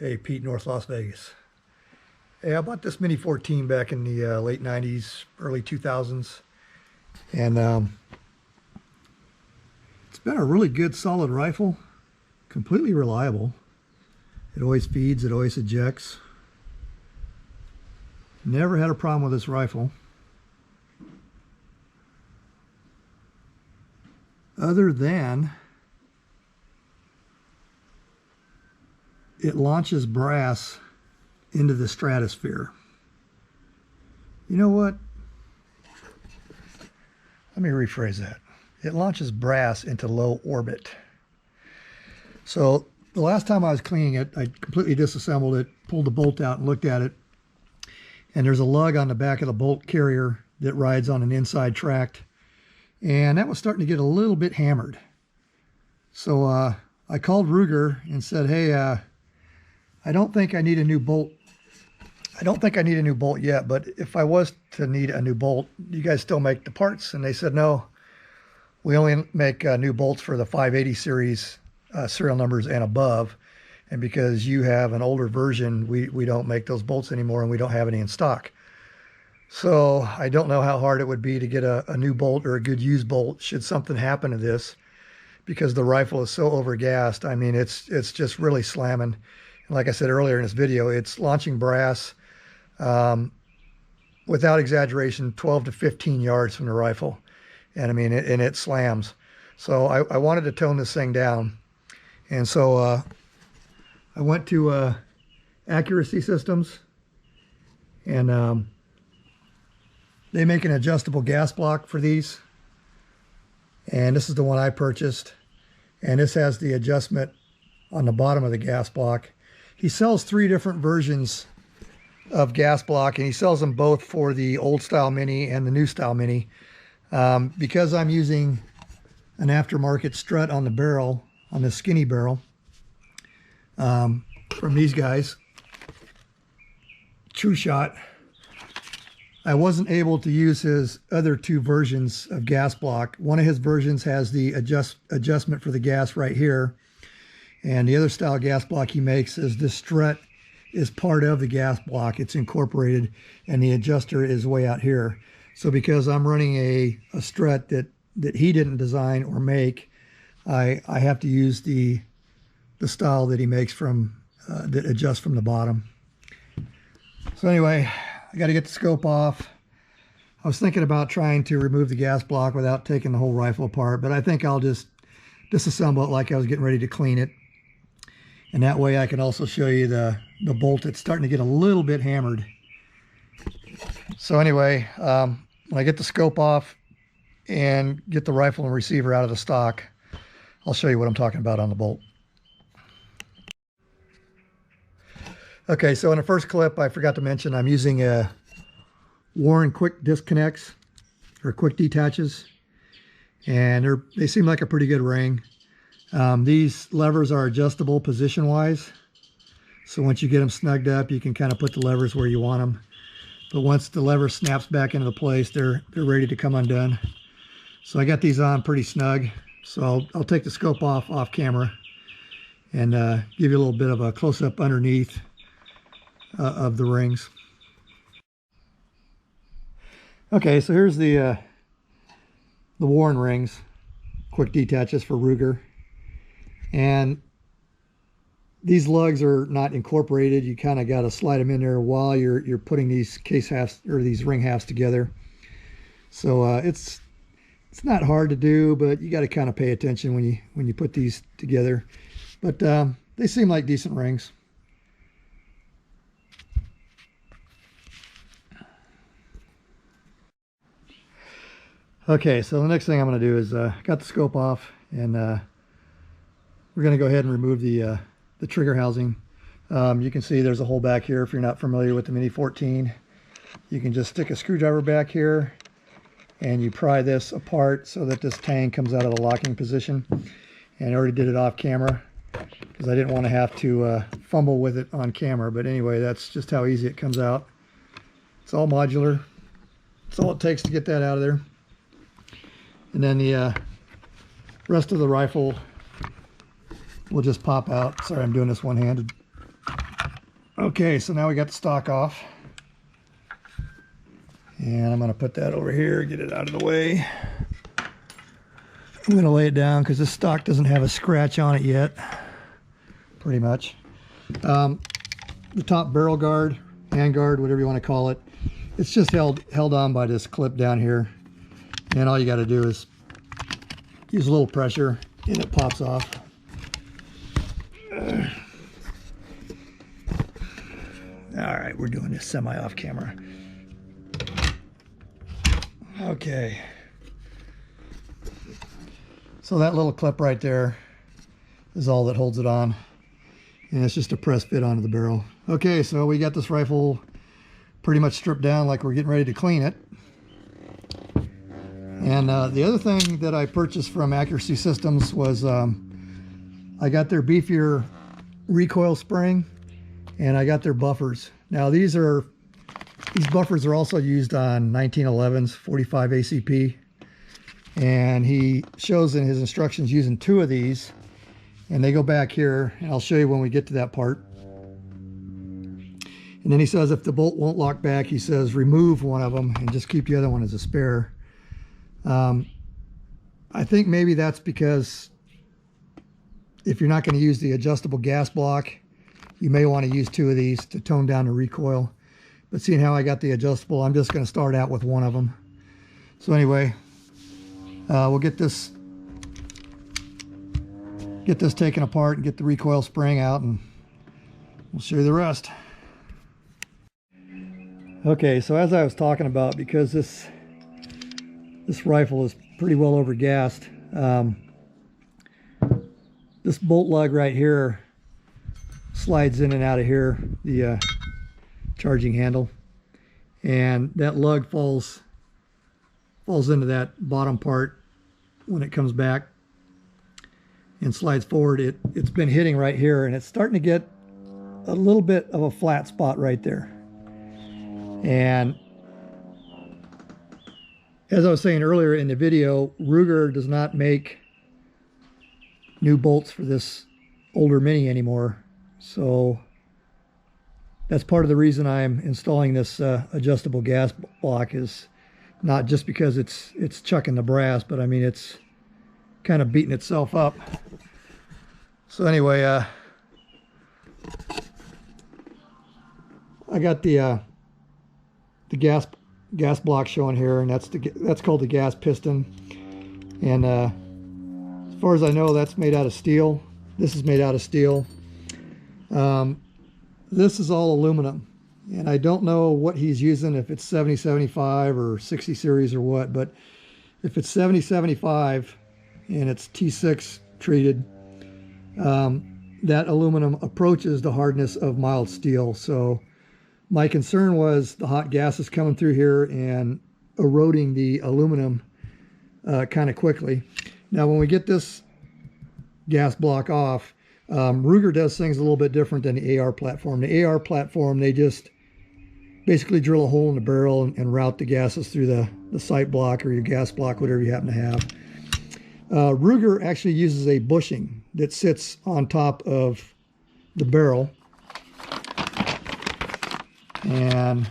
Hey, Pete, North Las Vegas. Hey, I bought this Mini 14 back in the late 90s, early 2000s. And it's been a really good, solid rifle. Completely reliable. It always feeds, it always ejects. Never had a problem with this rifle. Other than it launches brass into the stratosphere. You know what? Let me rephrase that. It launches brass into low orbit. So the last time I was cleaning it, I completely disassembled it, pulled the bolt out and looked at it. And there's a lug on the back of the bolt carrier that rides on an inside tract. And that was starting to get a little bit hammered. So I called Ruger and said, hey, I don't think I need a new bolt. I don't think I need a new bolt yet, but if I was to need a new bolt, you guys still make the parts? And they said, no, we only make new bolts for the 580 series serial numbers and above. And because you have an older version, we don't make those bolts anymore and we don't have any in stock. So I don't know how hard it would be to get a new bolt or a good used bolt should something happen to this, because the rifle is so overgassed. I mean, it's just really slamming. And like I said earlier in this video, it's launching brass, without exaggeration, 12 to 15 yards from the rifle. And I mean, it slams. So I wanted to tone this thing down. And so I went to Accuracy Systems, and they make an adjustable gas block for these. And this is the one I purchased. And this has the adjustment on the bottom of the gas block. He sells 3 different versions of gas block, and he sells them both for the old style Mini and the new style Mini. Because I'm using an aftermarket strut on the barrel, on the skinny barrel, from these guys, True Shot, I wasn't able to use his other 2 versions of gas block. One of his versions has the adjustment for the gas right here. And the other style gas block he makes is this strut is part of the gas block. It's incorporated, and the adjuster is way out here. So because I'm running a strut that he didn't design or make, I have to use the style that he makes from that adjusts from the bottom. So anyway, I got to get the scope off. I was thinking about trying to remove the gas block without taking the whole rifle apart, but I think I'll just disassemble it like I was getting ready to clean it. And that way I can also show you the bolt that's starting to get a little bit hammered. So anyway, when I get the scope off and get the rifle and receiver out of the stock, I'll show you what I'm talking about on the bolt. Okay, so in the first clip, I forgot to mention I'm using a Warren quick disconnects or quick detaches, and they seem like a pretty good ring. These levers are adjustable position-wise, so once you get them snugged up, you can kind of put the levers where you want them. But once the lever snaps back into the place, they're ready to come undone. So I got these on pretty snug. So I'll take the scope off camera and give you a little bit of a close-up underneath of the rings. Okay, so here's the Warren rings, quick detaches for Ruger. And these lugs are not incorporated. You kind of got to slide them in there while you're putting these case halves or these ring halves together. So it's not hard to do, but you got to kind of pay attention when you put these together. But they seem like decent rings. Okay, so the next thing I'm going to do is got the scope off, and we're going to go ahead and remove the trigger housing. You can see there's a hole back here. If you're not familiar with the Mini 14, you can just stick a screwdriver back here and you pry this apart so that this tang comes out of the locking position. And I already did it off camera because I didn't want to have to fumble with it on camera. But anyway, that's just how easy it comes out. It's all modular. That's all it takes to get that out of there. And then the rest of the rifle will just pop out. Sorry, I'm doing this one-handed. Okay, so now we got the stock off. And I'm going to put that over here, get it out of the way. I'm going to lay it down because this stock doesn't have a scratch on it yet, pretty much. The top barrel guard, hand guard, whatever you want to call it, it's just held on by this clip down here. And all you got to do is use a little pressure and it pops off. All right, we're doing this semi-off camera. Okay. So that little clip right there is all that holds it on. And it's just a press fit onto the barrel. Okay, so we got this rifle pretty much stripped down like we're getting ready to clean it. And the other thing that I purchased from Accuracy Systems was I got their beefier recoil spring and I got their buffers. Now these buffers are also used on 1911s 45 ACP, and he shows in his instructions using 2 of these, and they go back here, and I'll show you when we get to that part. And then he says if the bolt won't lock back, he says remove one of them and just keep the other one as a spare. I think maybe that's because if you're not going to use the adjustable gas block, you may want to use 2 of these to tone down the recoil. But seeing how I got the adjustable, I'm just going to start out with one of them. So anyway, we'll get this taken apart and get the recoil spring out, and we'll show you the rest. Okay, so as I was talking about, because this rifle is pretty well overgassed, this bolt lug right here slides in and out of here, the charging handle, and that lug falls into that bottom part when it comes back and slides forward. It's been hitting right here, and it's starting to get a little bit of a flat spot right there. And as I was saying earlier in the video, Ruger does not make new bolts for this older Mini anymore. So that's part of the reason I'm installing this adjustable gas block, is not just because it's chucking the brass, but I mean it's kind of beating itself up. So anyway, I got the gas block showing here, and that's called the gas piston. And as far as I know, that's made out of steel. This is made out of steel. This is all aluminum, and I don't know what he's using, if it's 7075 or 60 series or what, but if it's 7075 and it's T6 treated, that aluminum approaches the hardness of mild steel. So my concern was the hot gases coming through here and eroding the aluminum kind of quickly. Now when we get this gas block off, Ruger does things a little bit different than the AR platform. The AR platform, they just basically drill a hole in the barrel and route the gases through the sight block or your gas block, whatever you happen to have. Ruger actually uses a bushing that sits on top of the barrel. And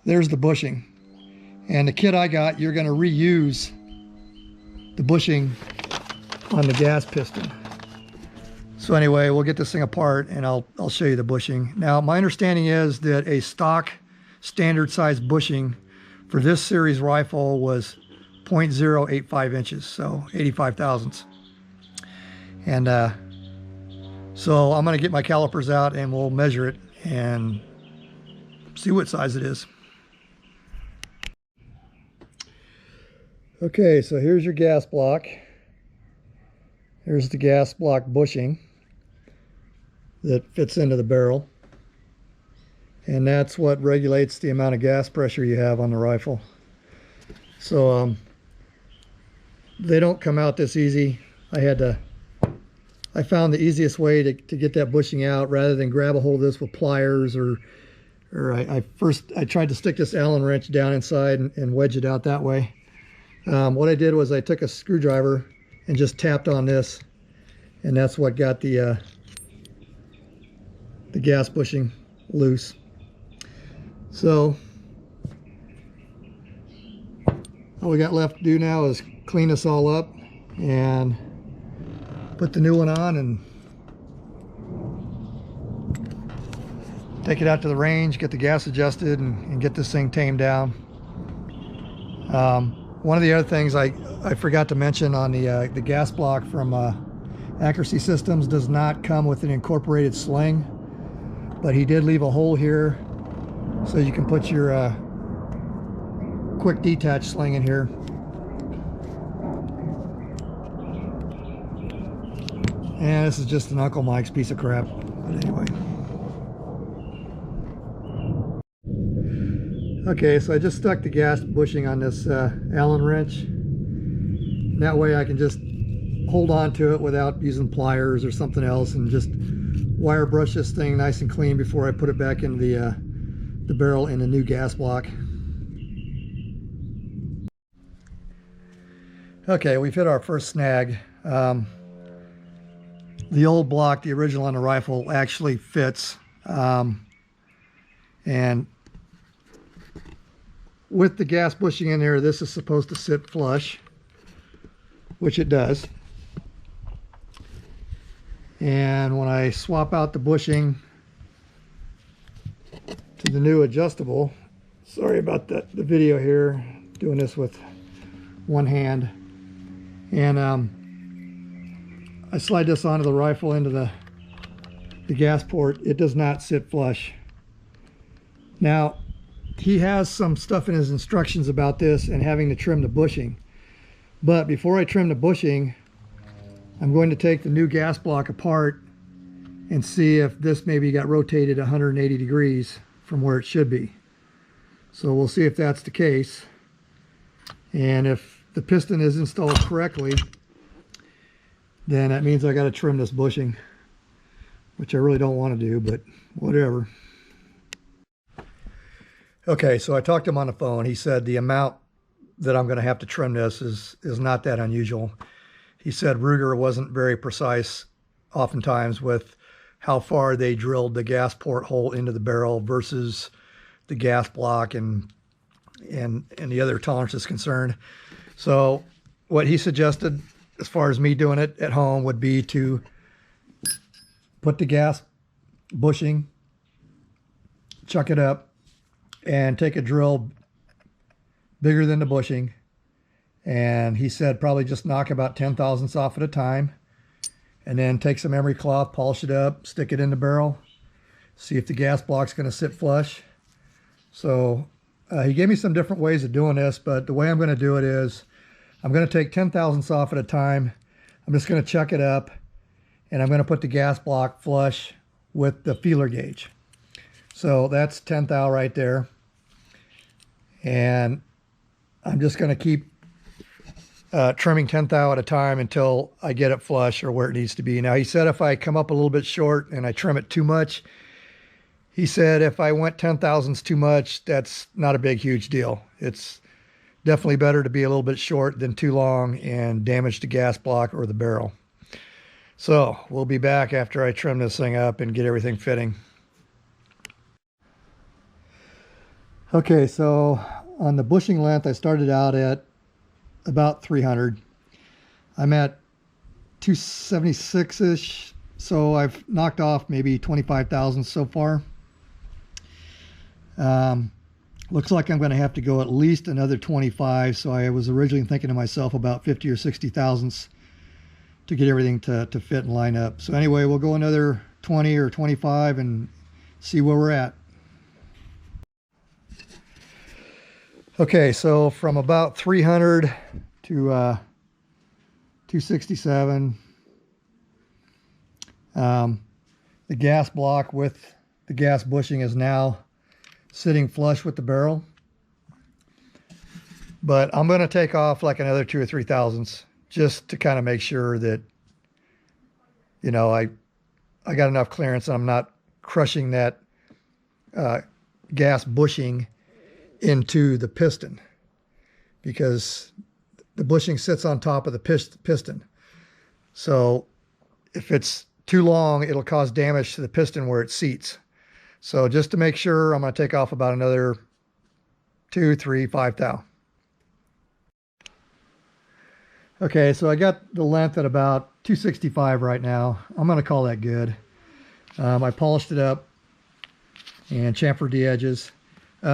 there's the bushing. And the kit I got, you're going to reuse the bushing on the gas piston. So anyway, we'll get this thing apart and I'll show you the bushing. Now my understanding is that a stock standard size bushing for this series rifle was 0.085 inches, so 85 thousandths. And so I'm going to get my calipers out and we'll measure it and see what size it is. Okay, so here's your gas block. Here's the gas block bushing that fits into the barrel. And that's what regulates the amount of gas pressure you have on the rifle. So they don't come out this easy. I found the easiest way to get that bushing out, rather than grab a hold of this with pliers, or I tried to stick this Allen wrench down inside and wedge it out that way. What I did was I took a screwdriver and just tapped on this, and that's what got the gas bushing loose. So all we got left to do now is clean this all up and put the new one on and take it out to the range, get the gas adjusted, and get this thing tamed down. One of the other things I forgot to mention on the gas block from Accuracy Systems does not come with an incorporated sling, but he did leave a hole here so you can put your quick detach sling in here. And this is just an Uncle Mike's piece of crap, but anyway. Okay, so I just stuck the gas bushing on this Allen wrench. That way I can just hold on to it without using pliers or something else, and just wire brush this thing nice and clean before I put it back in the barrel in the new gas block. Okay, we've hit our first snag. The old block, the original on the rifle, actually fits, and with the gas bushing in there, this is supposed to sit flush, which it does. And when I swap out the bushing to the new adjustable, sorry about the video here, doing this with one hand, and I slide this onto the rifle into the gas port, it does not sit flush. Now, he has some stuff in his instructions about this and having to trim the bushing. But before I trim the bushing, I'm going to take the new gas block apart and see if this maybe got rotated 180 degrees from where it should be. So we'll see if that's the case. And if the piston is installed correctly, then that means I got to trim this bushing, which I really don't want to do, but whatever. Okay, so I talked to him on the phone. He said the amount that I'm going to have to trim this is not that unusual. He said Ruger wasn't very precise oftentimes with how far they drilled the gas port hole into the barrel versus the gas block and the other tolerances concerned. So what he suggested, as far as me doing it at home, would be to put the gas bushing, chuck it up, and take a drill bigger than the bushing. And he said probably just knock about 10 thousandths off at a time, and then take some emery cloth, polish it up, stick it in the barrel, see if the gas block's going to sit flush. So he gave me some different ways of doing this, but the way I'm going to do it is I'm going to take 10 thousandths off at a time. I'm just going to chuck it up, and I'm going to put the gas block flush with the feeler gauge. So that's 10 thou right there. And I'm just going to keep trimming 10 thou at a time until I get it flush or where it needs to be. Now, he said if I come up a little bit short and I trim it too much, he said if I went 10 thousandths too much, that's not a big, huge deal. It's definitely better to be a little bit short than too long and damage the gas block or the barrel. So we'll be back after I trim this thing up and get everything fitting. Okay, so on the bushing length, I started out at about 300. I'm at 276-ish, so I've knocked off maybe 25 thousandths so far. Looks like I'm going to have to go at least another 25, so I was originally thinking to myself about 50 or 60 thousandths to get everything to fit and line up. So anyway, we'll go another 20 or 25 and see where we're at. Okay, so from about 300 to 267, the gas block with the gas bushing is now sitting flush with the barrel. But I'm going to take off like another 2 or 3 thousandths just to kind of make sure that, you know, I got enough clearance and I'm not crushing that gas bushing into the piston, because the bushing sits on top of the piston. So if it's too long, it'll cause damage to the piston where it seats. So just to make sure, I'm going to take off about another 2, 3, 5 thou. Okay, so I got the length at about 265 right now. I'm going to call that good. I polished it up and chamfered the edges.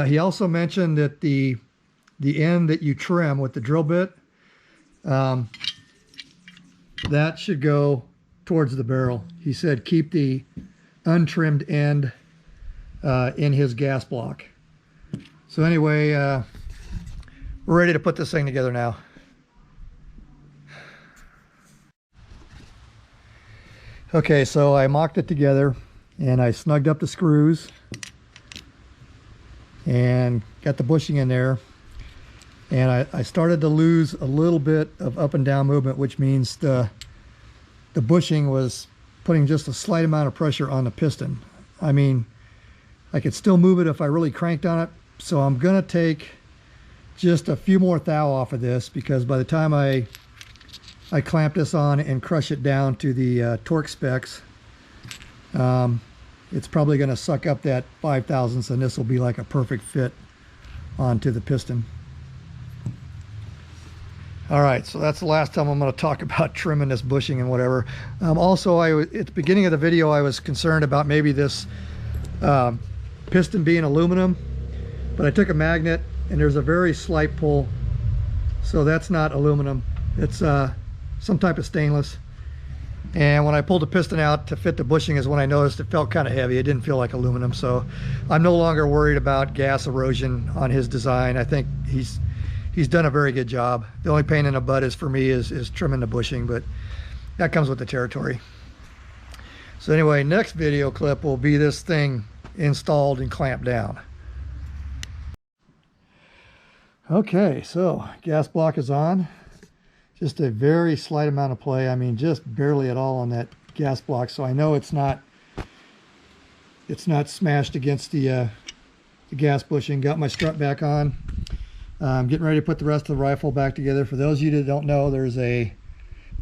He also mentioned that the end that you trim with the drill bit, that should go towards the barrel. He said keep the untrimmed end in his gas block. So anyway, we're ready to put this thing together now. Okay, so I mocked it together and I snugged up the screws and got the bushing in there. And I started to lose a little bit of up and down movement, which means the bushing was putting just a slight amount of pressure on the piston. I mean, I could still move it if I really cranked on it. So I'm gonna take just a few more thou off of this, because by the time I clamp this on and crush it down to the torque specs, it's probably gonna suck up that 5 thousandths, and this will be like a perfect fit onto the piston. All right, so that's the last time I'm going to talk about trimming this bushing and whatever. Also, at the beginning of the video, I was concerned about maybe this piston being aluminum, but I took a magnet and there's a very slight pull, so that's not aluminum. It's some type of stainless. And when I pulled the piston out to fit the bushing is when I noticed it felt kind of heavy. It didn't feel like aluminum, so I'm no longer worried about gas erosion on his design. I think he's done a very good job. The only pain in the butt is for me is trimming the bushing, but that comes with the territory. So anyway, next video clip will be this thing installed and clamped down. Okay, so gas block is on. Just a very slight amount of play. I mean, just barely at all on that gas block. So I know it's not smashed against the gas bushing. Got my strut back on. I'm getting ready to put the rest of the rifle back together. For those of you that don't know, there's a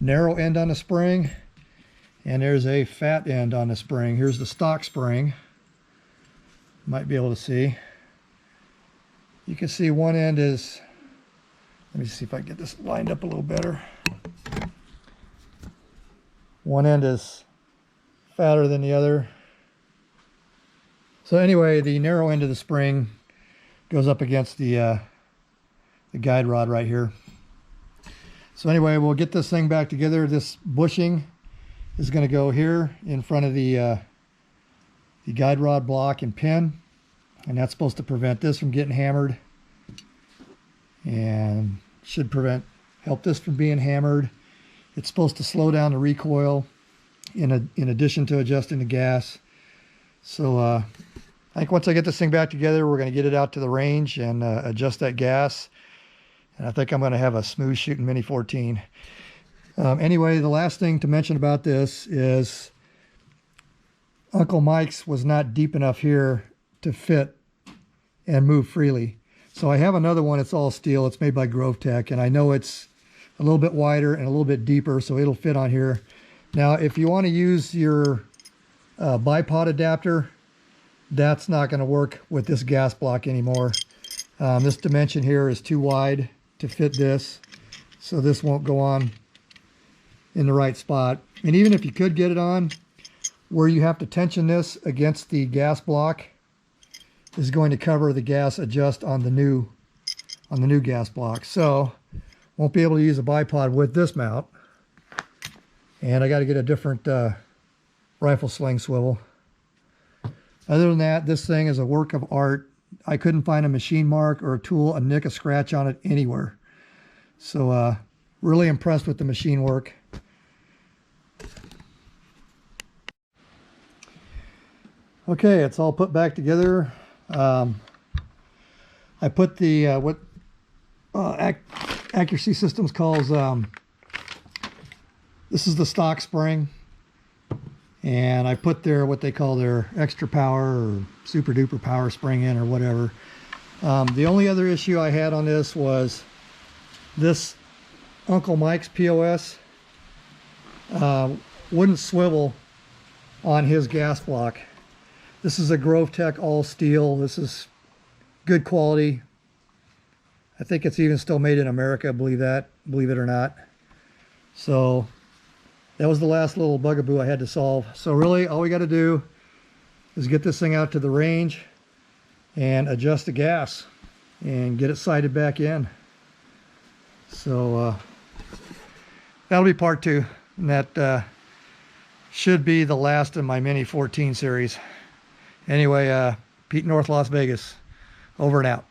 narrow end on the spring and there's a fat end on the spring. Here's the stock spring. Might be able to see. You can see one end is, let me see if I can get this lined up a little better. One end is fatter than the other. So anyway, the narrow end of the spring goes up against the guide rod right here. So anyway, we'll get this thing back together. This bushing is going to go here in front of the guide rod block and pin, and that's supposed to prevent this from getting hammered, and should help this from being hammered. It's supposed to slow down the recoil in addition to adjusting the gas. So I think once I get this thing back together, we're going to get it out to the range and adjust that gas. And I think I'm going to have a smooth shooting Mini 14. Anyway, the last thing to mention about this is Uncle Mike's was not deep enough here to fit and move freely. So I have another one. It's all steel. It's made by Grove Tech, and I know it's a little bit wider and a little bit deeper, so it'll fit on here. Now, if you want to use your bipod adapter, that's not going to work with this gas block anymore. This dimension here is too wide to fit this, so this won't go on in the right spot. And even if you could get it on, where you have to tension this against the gas block is going to cover the gas adjust on the new gas block. So won't be able to use a bipod with this mount, and I got to get a different rifle sling swivel. Other than that, this thing is a work of art. I couldn't find a machine mark or a tool, a nick, a scratch on it anywhere. So really impressed with the machine work. Okay, it's all put back together. I put the what Accuracy Systems calls this is the stock spring, and I put their what they call their extra power or super duper power spring in or whatever. The only other issue I had on this was this Uncle Mike's POS. wouldn't swivel on his gas block. This is a Grove Tech all steel. This is good quality. I think it's even still made in America, believe it or not. So that was the last little bugaboo I had to solve. So really all we got to do is get this thing out to the range and adjust the gas and get it sighted back in. So that'll be part 2, and that should be the last of my Mini 14 series. Anyway, Pete, North Las Vegas, over and out.